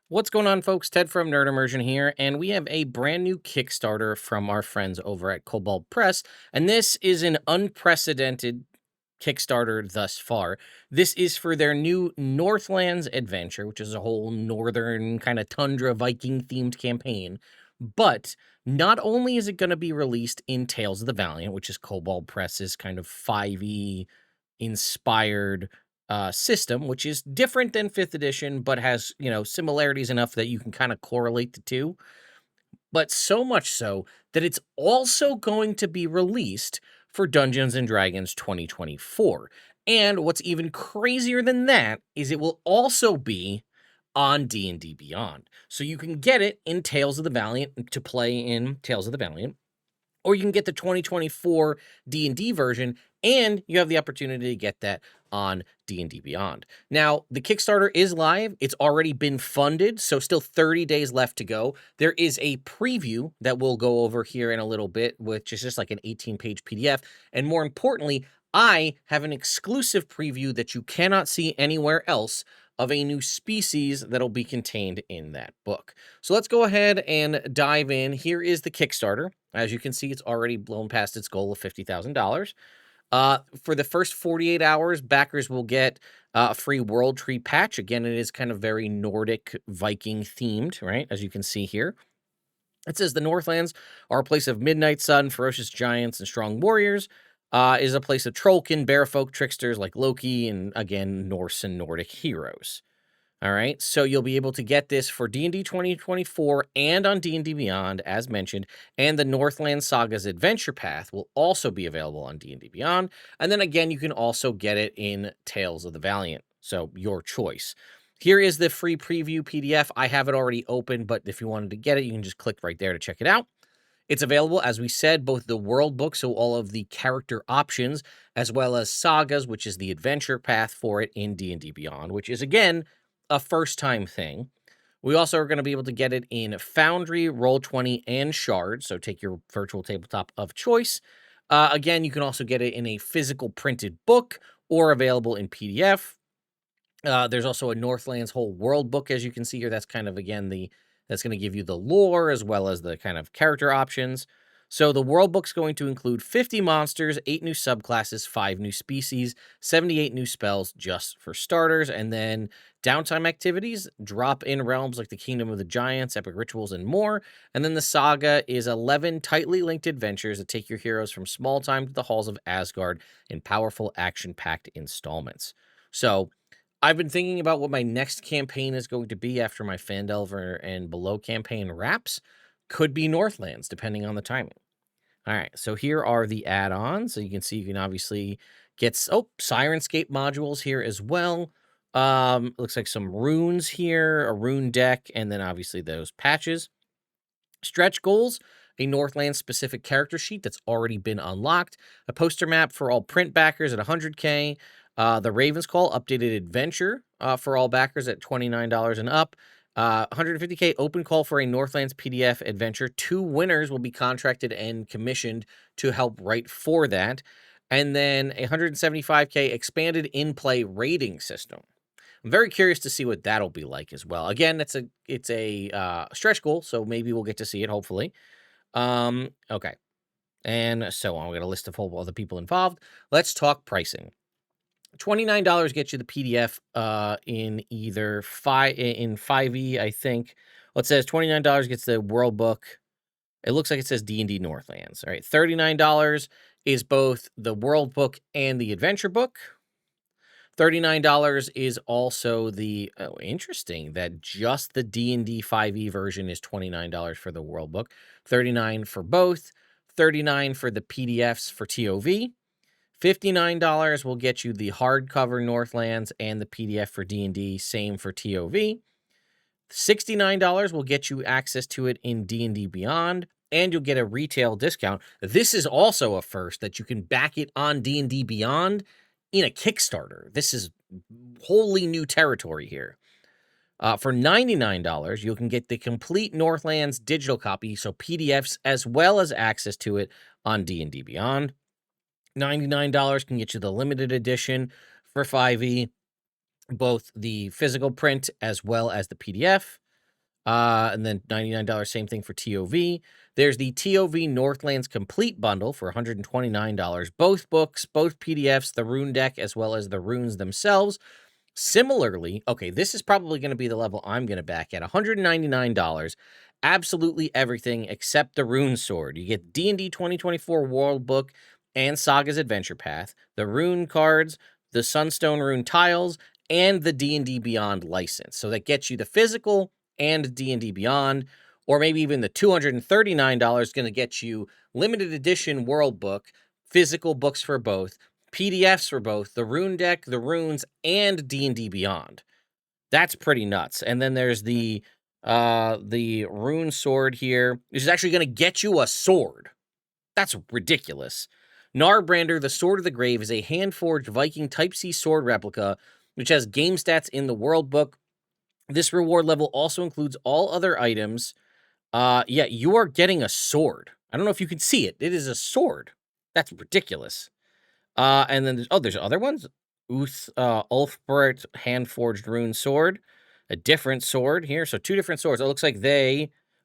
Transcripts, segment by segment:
What's going on, folks? Ted from Nerd Immersion here, and we have a brand new Kickstarter from our friends over at Kobold Press, and this is an unprecedented Kickstarter thus far. This is for their new Northlands adventure, which is a whole northern kind of tundra Viking themed campaign. But not only is it going to be released in Tales of the Valiant, which is Kobold Press's kind of 5e inspired system, which is different than 5th edition, but has, similarities enough that you can kind of correlate the two. But so much so that it's also going to be released for Dungeons and Dragons 2024. And what's even crazier than that is it will also be on D&D Beyond. So you can get it in Tales of the Valiant to play in Tales of the Valiant, or you can get the 2024 D&D version, and you have the opportunity to get that on D&D Beyond. Now, the Kickstarter is live. It's already been funded, so still 30 days left to go. There is a preview that we'll go over here in a little bit, which is just like an 18-page PDF. And more importantly, I have an exclusive preview that you cannot see anywhere else of a new species that'll be contained in that book. So let's go ahead and dive in. Here is the Kickstarter. As you can see, it's already blown past its goal of $50,000. For the first 48 hours, backers will get a free World Tree patch. Again, it is kind of very Nordic Viking themed, right? As you can see here. It says the Northlands are a place of midnight sun, ferocious giants, and strong warriors. Is a place of trollkin, bearfolk, tricksters like Loki, and again, Norse and Nordic heroes. All right, so you'll be able to get this for D&D 2024 and on D&D Beyond, as mentioned, and the Northland Saga's Adventure Path will also be available on D&D Beyond, and then again, you can also get it in Tales of the Valiant, so your choice. Here is the free preview PDF. I have it already open, but if you wanted to get it, you can just click right there to check it out. It's available, as we said, both the world book, so all of the character options, as well as sagas, which is the adventure path for it in D&D Beyond, which is, again, a first-time thing. We also are going to be able to get it in Foundry, Roll20, and Shard, so take your virtual tabletop of choice. Again, you can also get it in a physical printed book or available in PDF. There's also a Northlands whole world book, as you can see here. That's kind of, again, that's going to give you the lore as well as the kind of character options. So the world book's going to include 50 monsters, 8 new subclasses, 5 new species, 78 new spells just for starters, and then downtime activities, drop-in realms like the Kingdom of the Giants, epic rituals, and more. And then the saga is 11 tightly linked adventures that take your heroes from small time to the halls of Asgard in powerful action-packed installments. So I've been thinking about what my next campaign is going to be after my Phandelver and Below campaign wraps. Could be Northlands, depending on the timing. All right, so here are the add-ons. So you can see you can obviously get, Sirenscape modules here as well. Looks like some runes here, a rune deck, and then obviously those patches. Stretch goals, a Northlands specific character sheet that's already been unlocked, a poster map for all print backers at 100K, the Raven's Call updated adventure for all backers at $29 and up. 150K open call for a Northlands PDF adventure. 2 winners will be contracted and commissioned to help write for that. And then a 175K expanded in-play rating system. I'm very curious to see what that'll be like as well. Again, it's a stretch goal, so maybe we'll get to see it, hopefully. Okay. And so on. We got a list of whole other people involved. Let's talk pricing. $29 gets you the PDF in either 5e, I think. Well, it says $29 gets the world book. It looks like it says D&D Northlands. All right, $39 is both the world book and the adventure book. $39 is also the, interesting, that just the D&D 5e version is $29 for the world book. $39 for both. $39 for the PDFs for TOV. $59 will get you the hardcover Northlands and the PDF for D&D, same for TOV. $69 will get you access to it in D&D Beyond, and you'll get a retail discount. This is also a first, that you can back it on D&D Beyond in a Kickstarter. This is wholly new territory here. For $99, you can get the complete Northlands digital copy, so PDFs as well as access to it on D&D Beyond. $99 can get you the limited edition for 5e, both the physical print as well as the PDF. And then $99, same thing for TOV. There's the TOV Northlands Complete Bundle for $129. Both books, both PDFs, the rune deck, as well as the runes themselves. Similarly, okay, this is probably going to be the level I'm going to back at $199. Absolutely everything except the rune sword. You get D&D 2024 World Book and Saga's Adventure Path, the rune cards, the Sunstone rune tiles, and the D&D Beyond license. So that gets you the physical and D&D Beyond, or maybe even the $239 is going to get you limited edition World Book, physical books for both, PDFs for both, the rune deck, the runes, and D&D Beyond. That's pretty nuts. And then there's the rune sword here, which is actually going to get you a sword. That's ridiculous. Narbrander, the Sword of the Grave, is a hand-forged Viking Type C sword replica, which has game stats in the World Book. This reward level also includes all other items. Yeah, you are getting a sword. I don't know if you can see it. It is a sword. That's ridiculous. And then there's other ones. Ulfbert hand-forged rune sword. A different sword here. So 2 different swords. It looks like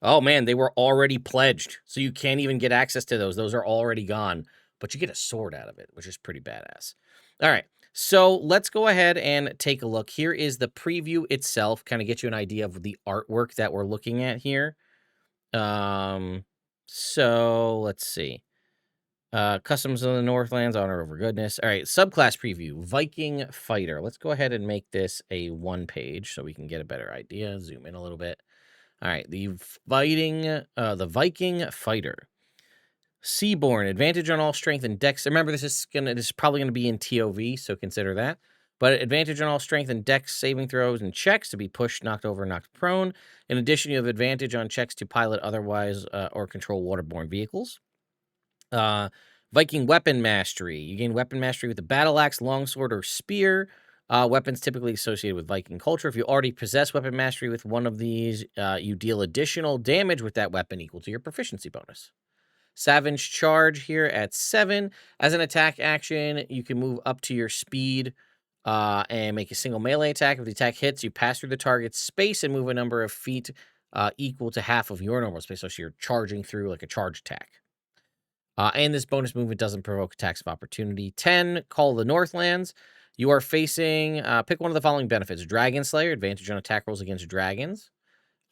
oh man, they were already pledged. So you can't even get access to those. Those are already gone. But you get a sword out of it, which is pretty badass. All right. So let's go ahead and take a look. Here is the preview itself. Kind of get you an idea of the artwork that we're looking at here. So let's see. Customs of the Northlands, honor over goodness. All right, subclass preview, Viking fighter. Let's go ahead and make this a 1-page so we can get a better idea. Zoom in a little bit. All right, the Viking fighter. Seaborn, advantage on all strength and dex. Remember, this is probably gonna be in TOV, so consider that. But advantage on all strength and dex saving throws and checks to be pushed, knocked over, knocked prone. In addition, you have advantage on checks to pilot otherwise or control waterborne vehicles. Viking weapon mastery. You gain weapon mastery with the battle axe, longsword, or spear. Weapons typically associated with Viking culture. If you already possess weapon mastery with one of these, you deal additional damage with that weapon equal to your proficiency bonus. Savage charge here at 7. As an attack action, you can move up to your speed and make a single melee attack. If the attack hits, you pass through the target's space and move a number of feet equal to half of your normal space. So you're charging through like a charge attack. And this bonus movement doesn't provoke attacks of opportunity. 10, Call the Northlands. You are facing, pick one of the following benefits. Dragon Slayer, advantage on attack rolls against dragons.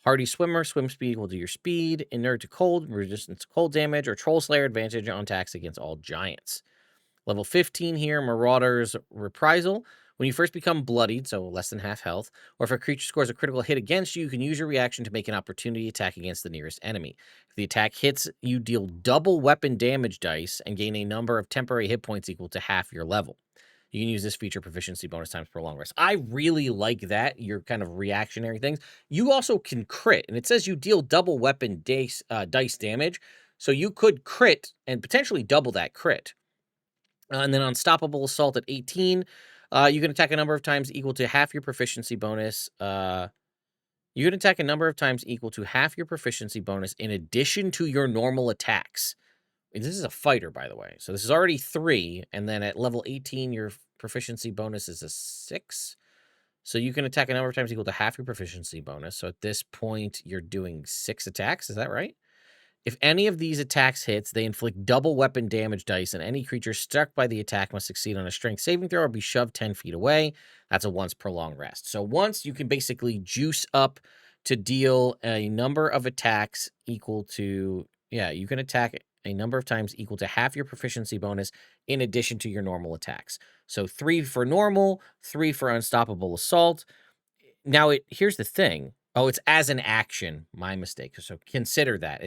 Hardy Swimmer, swim speed will do your speed. Inert to cold, resistance to cold damage. Or Troll Slayer, advantage on attacks against all giants. Level 15 here, Marauder's Reprisal. When you first become bloodied, so less than half health, or if a creature scores a critical hit against you, you can use your reaction to make an opportunity attack against the nearest enemy. If the attack hits, you deal double weapon damage dice and gain a number of temporary hit points equal to half your level. You can use this feature proficiency bonus times per long rest. I really like that, your kind of reactionary things. You also can crit, and it says you deal double weapon dice damage, so you could crit and potentially double that crit. And then Unstoppable Assault at 18. You can attack a number of times equal to half your proficiency bonus. You can attack a number of times equal to half your proficiency bonus in addition to your normal attacks. This is a fighter, by the way. So this is already 3. And then at level 18, your proficiency bonus is a 6. So you can attack a number of times equal to half your proficiency bonus. So at this point, you're doing 6 attacks. Is that right? If any of these attacks hits, they inflict double weapon damage dice, and any creature struck by the attack must succeed on a strength saving throw or be shoved 10 feet away. That's a once per long rest. So once you can basically juice up to deal a number of attacks equal to, you can attack a number of times equal to half your proficiency bonus in addition to your normal attacks. So 3 for normal, 3 for Unstoppable Assault. Now, here's the thing. Oh, it's as an action. My mistake. So consider that.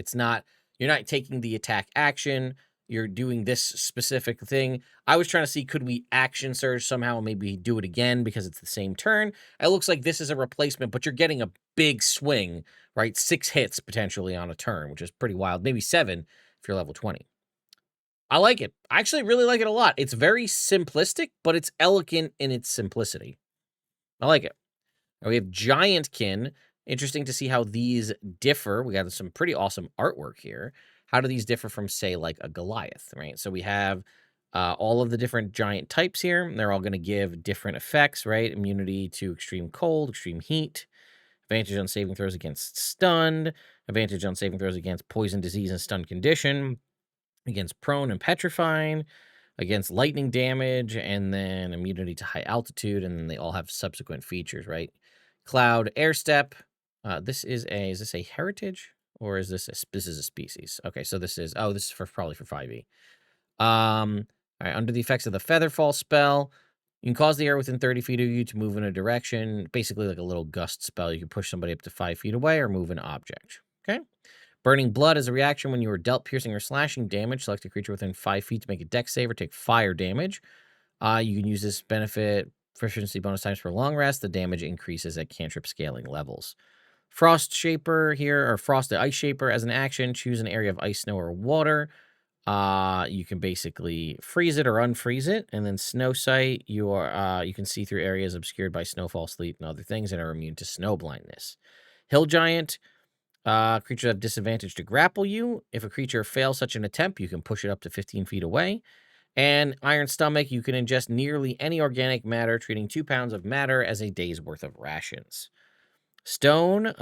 You're not taking the attack action. You're doing this specific thing. I was trying to see, could we action surge somehow and maybe do it again because it's the same turn? It looks like this is a replacement, but you're getting a big swing, right? 6 hits potentially on a turn, which is pretty wild. Maybe 7 if you're level 20. I like it. I actually really like it a lot. It's very simplistic, but it's elegant in its simplicity. I like it. Now we have Giantkin. Interesting to see how these differ. We got some pretty awesome artwork here. How do these differ from, say, like a Goliath, right? So we have all of the different giant types here. They're all going to give different effects, right? Immunity to extreme cold, extreme heat. advantage on saving throws against stunned, advantage on saving throws against poison, disease, and stun condition, against prone and petrifying, against lightning damage, and then immunity to high altitude, and then they all have subsequent features, right? Cloud, air step. Is this a heritage or is this is a species? Okay, so this is probably for 5e. All right, under the effects of the Featherfall spell, you can cause the air within 30 feet of you to move in a direction, basically like a little gust spell. You can push somebody up to 5 feet away or move an object. Okay. Burning blood is a reaction when you are dealt piercing or slashing damage. Select a creature within 5 feet to make a dex save or take fire damage. You can use this benefit proficiency bonus times for long rest. The damage increases at cantrip scaling levels. Frost Shaper here, or Frost the Ice Shaper as an action. Choose an area of ice, snow, or water. You can basically freeze it or unfreeze it, and then Snow Sight, you can see through areas obscured by snowfall, sleet, and other things, and are immune to snow blindness. Hill Giant, creatures have disadvantage to grapple you. If a creature fails such an attempt, you can push it up to 15 feet away. And Iron Stomach, you can ingest nearly any organic matter, treating 2 pounds of matter as a day's worth of rations. Stone,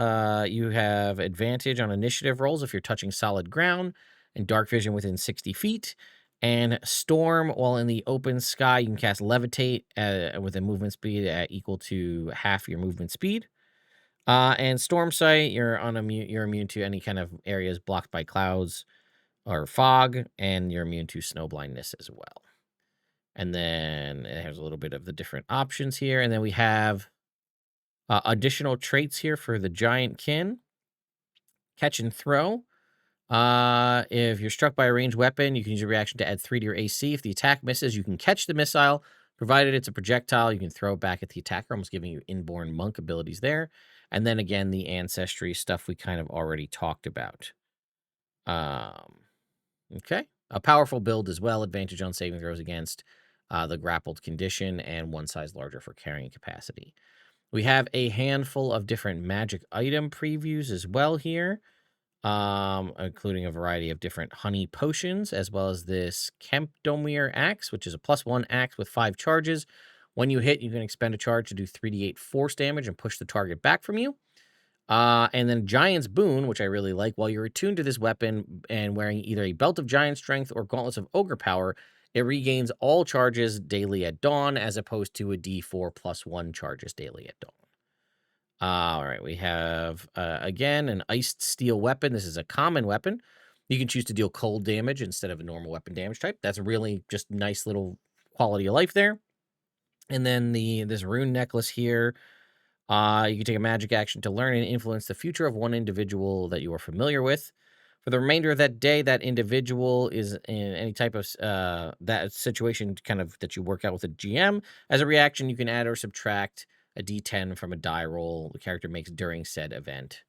you have advantage on initiative rolls if you're touching solid ground, and dark vision within 60 feet. And Storm, while in the open sky, you can cast Levitate with a movement speed equal to half your movement speed. And Storm Sight, you're immune to any kind of areas blocked by clouds or fog, and you're immune to snow blindness as well. And then it has a little bit of the different options here. And then we have additional traits here for the Giantkin. Catch and throw. If you're struck by a ranged weapon, you can use your reaction to add 3 to your AC. If the attack misses, you can catch the missile. Provided it's a projectile, you can throw it back at the attacker, almost giving you inborn monk abilities there. And then again, the ancestry stuff we kind of already talked about. Okay. A powerful build as well. Advantage on saving throws against the grappled condition, and 1 size larger for carrying capacity. We have a handful of different magic item previews as well here, including a variety of different honey potions, as well as this Kempdomir axe, which is a +1 axe with 5 charges. When you hit, you can expend a charge to do 3d8 force damage and push the target back from you. And then Giant's Boon, which I really like. While you're attuned to this weapon and wearing either a Belt of Giant Strength or Gauntlets of Ogre Power, it regains all charges daily at dawn, as opposed to a D4 +1 charges daily at dawn. All right, we have, again, an Iced Steel weapon. This is a common weapon. You can choose to deal cold damage instead of a normal weapon damage type. That's really just nice little quality of life there. And then this rune necklace here. You can take a magic action to learn and influence the future of one individual that you are familiar with. For the remainder of that day, that individual is in any type of that situation kind of that you work out with a GM. As a reaction, you can add or subtract a D10 from a die roll the character makes during said event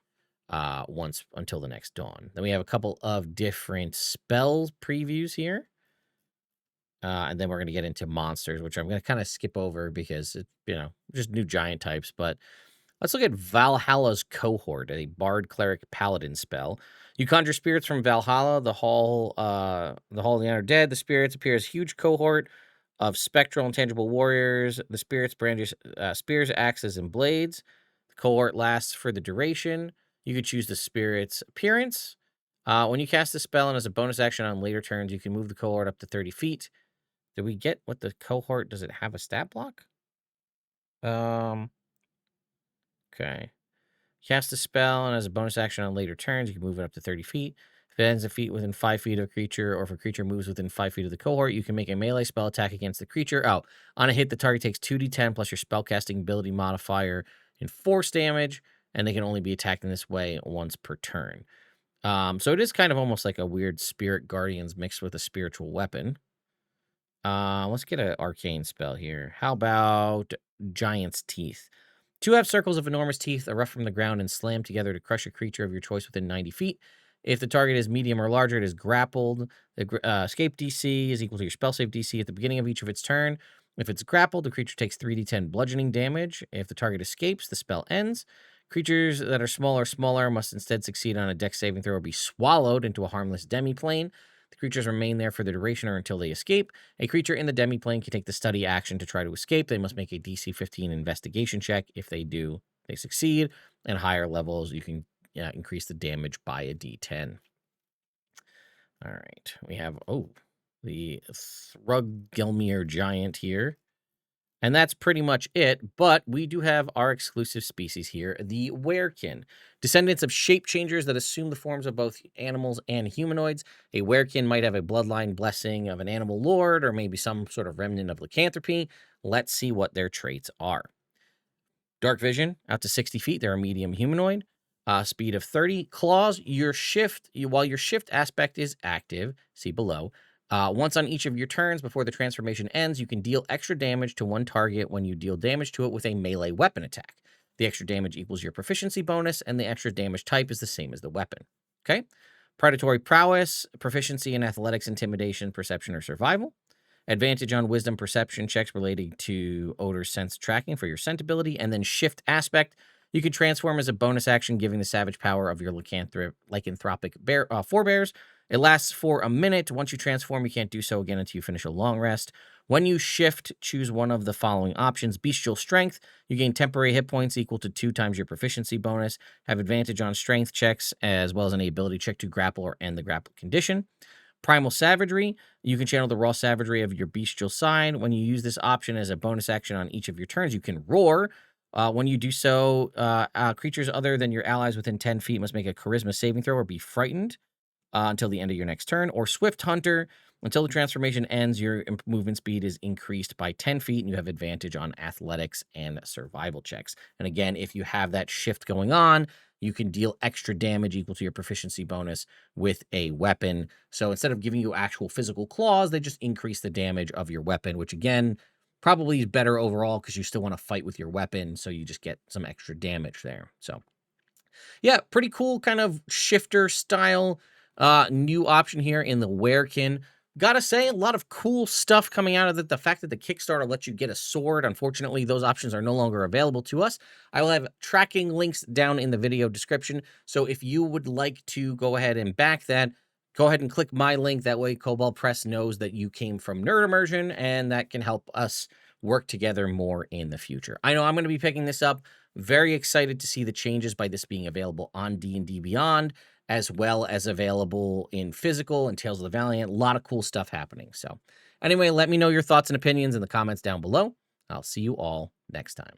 once until the next dawn. Then we have a couple of different spell previews here. And then we're going to get into monsters, which I'm going to kind of skip over because it's, just new giant types. But let's look at Valhalla's Cohort, a Bard Cleric Paladin spell. You conjure spirits from Valhalla, the Hall of the Undead. The spirits appear as huge cohort of spectral and tangible warriors. The spirits brandish spears, axes, and blades. The cohort lasts for the duration. You could choose the spirit's appearance. When you cast a spell and as a bonus action on later turns, you can move the cohort up to 30 feet. Did we get what the cohort, does it have a stat block? Okay. Cast a spell, and as a bonus action on later turns, you can move it up to 30 feet. If it ends a feat within 5 feet of a creature, or if a creature moves within 5 feet of the cohort, you can make a melee spell attack against the creature. Oh, on a hit, the target takes 2d10 plus your spellcasting ability modifier and force damage, and they can only be attacked in this way once per turn. So it is kind of almost like a weird Spirit Guardians mixed with a spiritual weapon. Let's get an arcane spell here. How about Giant's Teeth? 2 half circles of enormous teeth erupt from the ground and slam together to crush a creature of your choice within 90 feet. If the target is medium or larger, it is grappled. The escape DC is equal to your spell save DC at the beginning of each of its turn. If it's grappled, the creature takes 3d10 bludgeoning damage. If the target escapes, the spell ends. Creatures that are smaller must instead succeed on a dex saving throw or be swallowed into a harmless demiplane. The creatures remain there for the duration or until they escape. A creature in the demiplane can take the study action to try to escape. They must make a DC 15 investigation check. If they do, they succeed. and higher levels, you can increase the damage by a d10. All right, we have, the Thruggelmir giant here. And that's pretty much it, but we do have our exclusive species here, the Werekin. Descendants of shape changers that assume the forms of both animals and humanoids. A Werekin might have a bloodline blessing of an animal lord, or maybe some sort of remnant of lycanthropy. Let's see what their traits are. Dark vision, out to 60 feet. They're a medium humanoid. Speed of 30. Claws, while your shift aspect is active, see below. Once on each of your turns before the transformation ends, you can deal extra damage to one target when you deal damage to it with a melee weapon attack. The extra damage equals your proficiency bonus, and the extra damage type is the same as the weapon. Okay? Predatory prowess, proficiency in athletics, intimidation, perception, or survival. Advantage on wisdom perception checks relating to odor sense tracking for your scent ability, and then shift aspect. You can transform as a bonus action, giving the savage power of your lycanthropic forebears. It lasts for a minute. Once you transform, you can't do so again until you finish a long rest. When you shift, choose one of the following options. Bestial strength. You gain temporary hit points equal to 2 times your proficiency bonus. Have advantage on strength checks, as well as any ability check to grapple or end the grapple condition. Primal Savagery. You can channel the raw savagery of your bestial side. When you use this option as a bonus action on each of your turns, you can roar. When you do so, creatures other than your allies within 10 feet must make a charisma saving throw or be frightened until the end of your next turn. Or Swift Hunter. Until the transformation ends, your movement speed is increased by 10 feet, and you have advantage on athletics and survival checks. And again, if you have that shift going on, you can deal extra damage equal to your proficiency bonus with a weapon. So instead of giving you actual physical claws, they just increase the damage of your weapon, which again, probably is better overall because you still want to fight with your weapon. So you just get some extra damage there. So yeah, pretty cool kind of shifter style new option here in the Werekin. Gotta say, a lot of cool stuff coming out of it. The fact that the Kickstarter lets you get a sword, unfortunately, those options are no longer available to us. I will have tracking links down in the video description. So if you would like to go ahead and back that, go ahead and click my link. That way, Kobold Press knows that you came from Nerd Immersion, and that can help us work together more in the future. I know I'm going to be picking this up. Very excited to see the changes by this being available on D&D Beyond, as well as available in physical and Tales of the Valiant. A lot of cool stuff happening. So anyway, let me know your thoughts and opinions in the comments down below. I'll see you all next time.